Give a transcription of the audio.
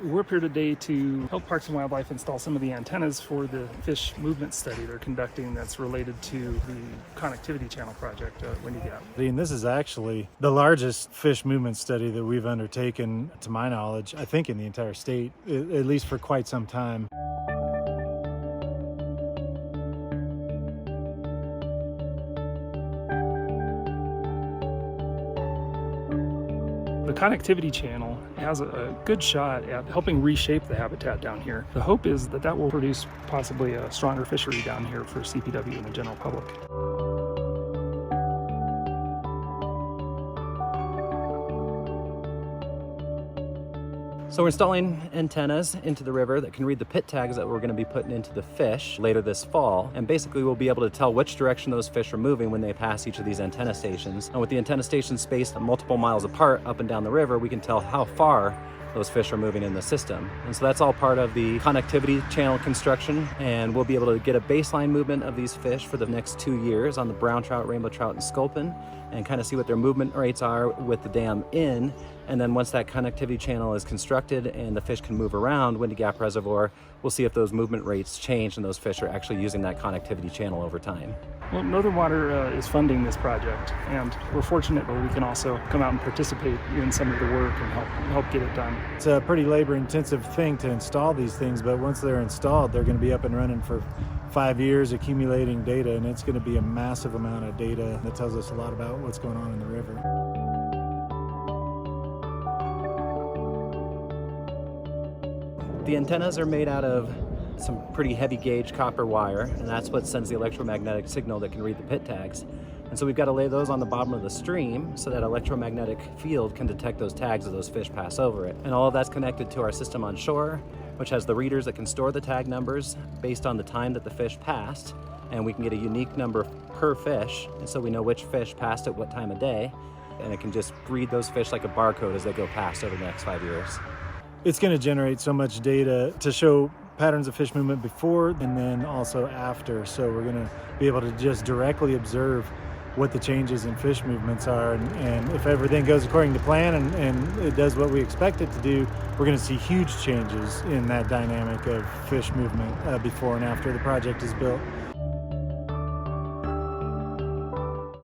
We're up here today to help Parks and Wildlife install some of the antennas for the fish movement study they're conducting that's related to the connectivity channel project at Windy Gap. And this is actually the largest fish movement study that we've undertaken, to my knowledge, I think in the entire state, at least for quite some time. The connectivity channel has a good shot at helping reshape the habitat down here. The hope is that that will produce possibly a stronger fishery down here for CPW and the general public. So we're installing antennas into the river that can read the pit tags that we're going to be putting into the fish later this fall. And basically we'll be able to tell which direction those fish are moving when they pass each of these antenna stations. And with the antenna stations spaced multiple miles apart up and down the river, we can tell how far those fish are moving in the system. And so that's all part of the connectivity channel construction, and we'll be able to get a baseline movement of these fish for the next 2 years on the brown trout, rainbow trout, and sculpin, and kind of see what their movement rates are with the dam in. And then once that connectivity channel is constructed and the fish can move around Windy Gap Reservoir, we'll see if those movement rates change and those fish are actually using that connectivity channel over time. Well, Northern Water is funding this project, and we're fortunate that we can also come out and participate in some of the work and help get it done. It's a pretty labor-intensive thing to install these things, but once they're installed, they're going to be up and running for 5 years accumulating data, and it's going to be a massive amount of data that tells us a lot about what's going on in the river. The antennas are made out of some pretty heavy gauge copper wire, and that's what sends the electromagnetic signal that can read the pit tags. And so we've got to lay those on the bottom of the stream so that electromagnetic field can detect those tags as those fish pass over it. And all of that's connected to our system on shore, which has the readers that can store the tag numbers based on the time that the fish passed, and we can get a unique number per fish, and so we know which fish passed at what time of day, and it can just read those fish like a barcode as they go past over the next 5 years. It's going to generate so much data to show patterns of fish movement before and then also after. So we're going to be able to just directly observe what the changes in fish movements are. And if everything goes according to plan and it does what we expect it to do, we're going to see huge changes in that dynamic of fish movement before and after the project is built.